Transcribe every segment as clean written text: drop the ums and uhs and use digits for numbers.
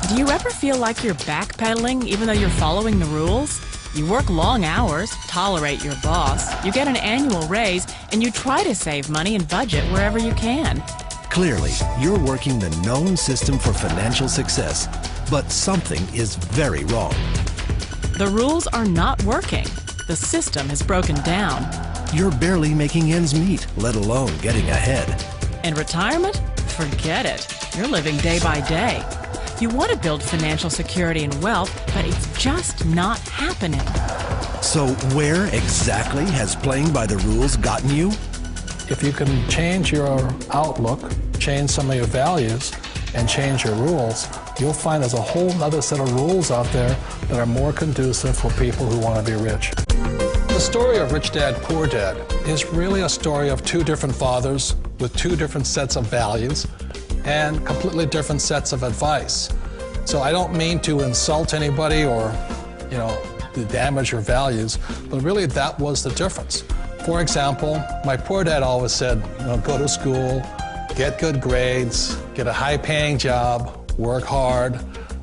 Do you ever feel like you're backpedaling even though you're following the rules? You work long hours, tolerate your boss, you get an annual raise, and you try to save money and budget wherever you can. Clearly, you're working the known system for financial success, but something is very wrong. The rules are not working. The system has broken down. You're barely making ends meet, let alone getting ahead. And retirement? Forget it. You're living day by day. You want to build financial security and wealth, but it's just not happening. So where exactly has playing by the rules gotten you? If you can change your outlook, change some of your values, and change your rules, you'll find there's a whole other set of rules out there that are more conducive for people who want to be rich. The story of Rich Dad, Poor Dad is really a story of two different fathers with two different sets of values and completely different sets of advice. So I don't mean to insult anybody or, to damage your values, but really that was the difference. For example, my poor dad always said, go to school, get good grades, get a high-paying job, work hard,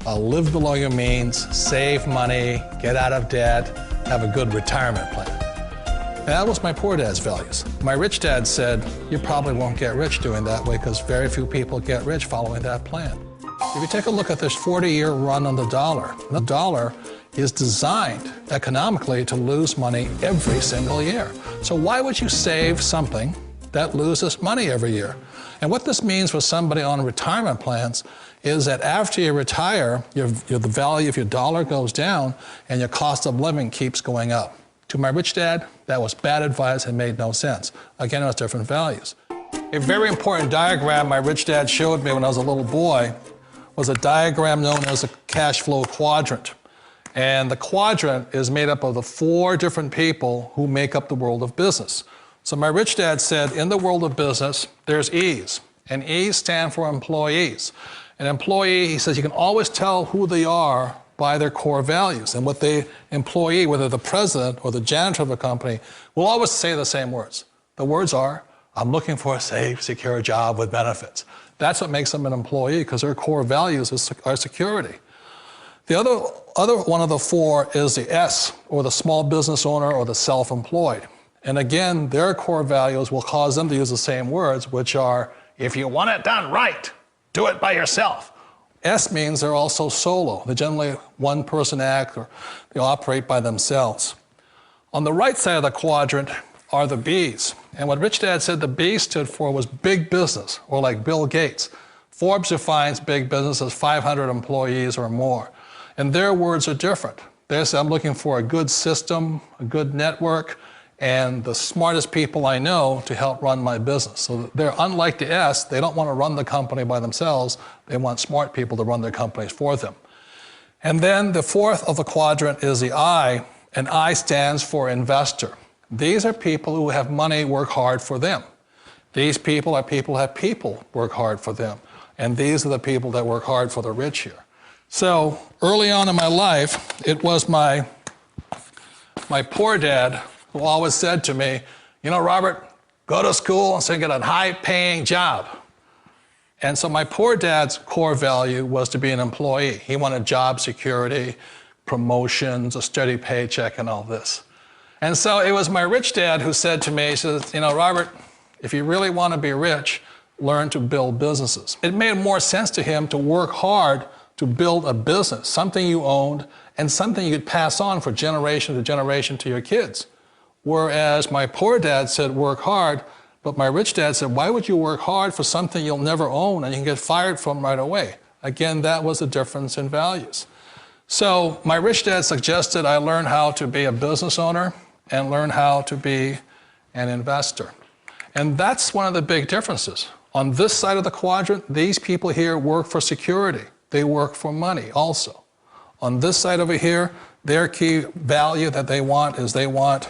live below your means, save money, get out of debt, have a good retirement plan. And that was my poor dad's values. My rich dad said, you probably won't get rich doing that way because very few people get rich following that plan. If you take a look at this 40-year run on the dollar is designed economically to lose money every single year. So why would you save something that loses money every year? And what this means for somebody on retirement plans is that after you retire, the value of your dollar goes down and your cost of living keeps going up. To my rich dad, that was bad advice and made no sense. Again, it was different values. A very important diagram my rich dad showed me when I was a little boy was a diagram known as a cash flow quadrant. And the quadrant is made up of the 4 different people who make up the world of business. So my rich dad said, in the world of business, there's E's, and E's stand for employees. An employee, he says, you can always tell who they are by their core values. And what the employee, whether the president or the janitor of a company, will always say the same words. The words are, I'm looking for a safe, secure job with benefits. That's what makes them an employee, because their core values are security. The other one of the 4 is the S, or the small business owner or the self-employed. And again, their core values will cause them to use the same words, which are, if you want it done right, do it by yourself. S means they're also solo. They're generally one-person act, or they operate by themselves. On the right side of the quadrant are the B's. And what Rich Dad said the B stood for was big business, or like Bill Gates. Forbes defines big business as 500 employees or more. And their words are different. They say, I'm looking for a good system, a good network, and the smartest people I know to help run my business. So they're unlike the S, they don't want to run the company by themselves, they want smart people to run their companies for them. And then the 4th of the quadrant is the I, and I stands for investor. These are people who have money work hard for them. These people are people who have people work hard for them. And these are the people that work hard for the rich here. So early on in my life, it was my poor dad who always said to me, Robert, go to school and so get a high-paying job. And so my poor dad's core value was to be an employee. He wanted job security, promotions, a steady paycheck, and all this. And so it was my rich dad who said to me, he says, Robert, if you really want to be rich, learn to build businesses. It made more sense to him to work hard to build a business, something you owned, and something you could pass on for generation to generation to your kids. Whereas my poor dad said, work hard, but my rich dad said, why would you work hard for something you'll never own and you can get fired from right away? Again, that was the difference in values. So my rich dad suggested I learn how to be a business owner and learn how to be an investor. And that's one of the big differences. On this side of the quadrant, these people here work for security. They work for money also. On this side over here, their key value that they want is they want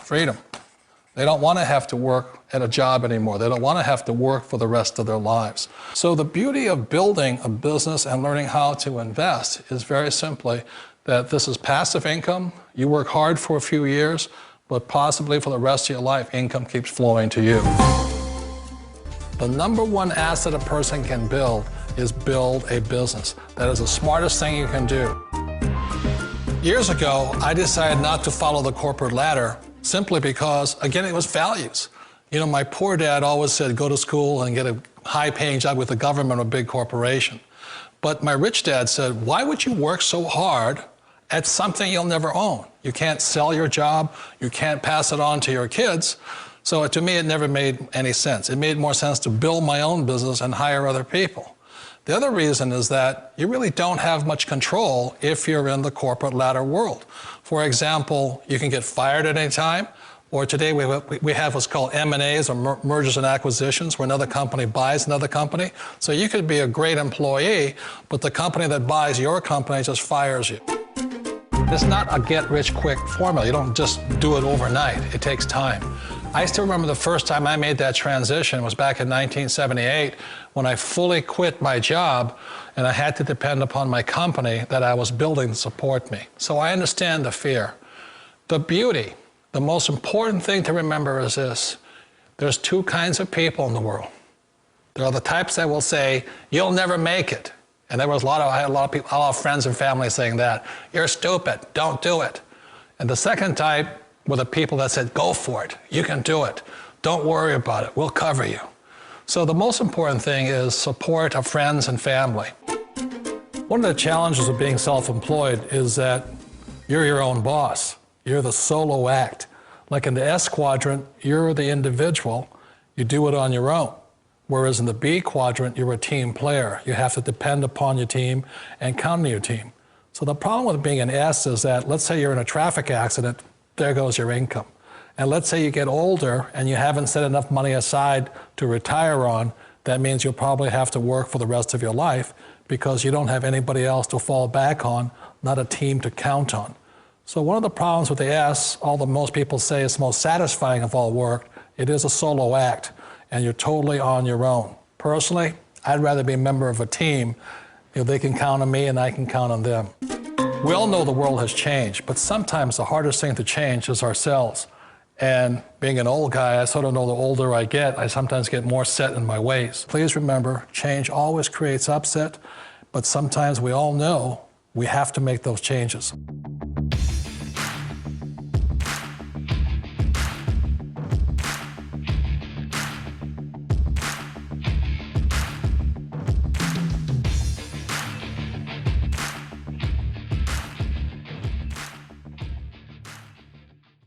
freedom. They don't want to have to work at a job anymore. They don't want to have to work for the rest of their lives. So the beauty of building a business and learning how to invest is very simply that this is passive income. You work hard for a few years, but possibly for the rest of your life, income keeps flowing to you. The number one asset a person can build is build a business. That is the smartest thing you can do. Years ago, I decided not to follow the corporate ladder simply because, again, it was values. You know, my poor dad always said, go to school and get a high-paying job with the government or a big corporation. But my rich dad said, why would you work so hard at something you'll never own? You can't sell your job, you can't pass it on to your kids. So to me, it never made any sense. It made more sense to build my own business and hire other people. The other reason is that you really don't have much control if you're in the corporate ladder world. For example, you can get fired at any time, or today we have what's called M&As, or mergers and acquisitions, where another company buys another company. So you could be a great employee, but the company that buys your company just fires you. It's not a get-rich-quick formula. You don't just do it overnight. It takes time. I still remember the first time I made that transition was back in 1978 when I fully quit my job and I had to depend upon my company that I was building to support me. So I understand the fear. The beauty, the most important thing to remember is this. There's two kinds of people in the world. There are the types that will say, you'll never make it. And I had a lot of people, a lot of friends and family saying that. You're stupid, don't do it. And the second type were the people that said, go for it, you can do it. Don't worry about it, we'll cover you. So the most important thing is support of friends and family. One of the challenges of being self-employed is that you're your own boss. You're the solo act. Like in the S quadrant, you're the individual. You do it on your own. Whereas in the B quadrant, you're a team player. You have to depend upon your team and count on your team. So the problem with being an S is that, let's say you're in a traffic accident, there goes your income. And let's say you get older and you haven't set enough money aside to retire on, that means you'll probably have to work for the rest of your life because you don't have anybody else to fall back on, not a team to count on. So one of the problems with the S, although most people say it's the most satisfying of all work, it is a solo act and you're totally on your own. Personally, I'd rather be a member of a team. If they can count on me and I can count on them. We all know the world has changed, but sometimes the hardest thing to change is ourselves. And being an old guy, I sort of know the older I get, I sometimes get more set in my ways. Please remember, change always creates upset, but sometimes we all know we have to make those changes.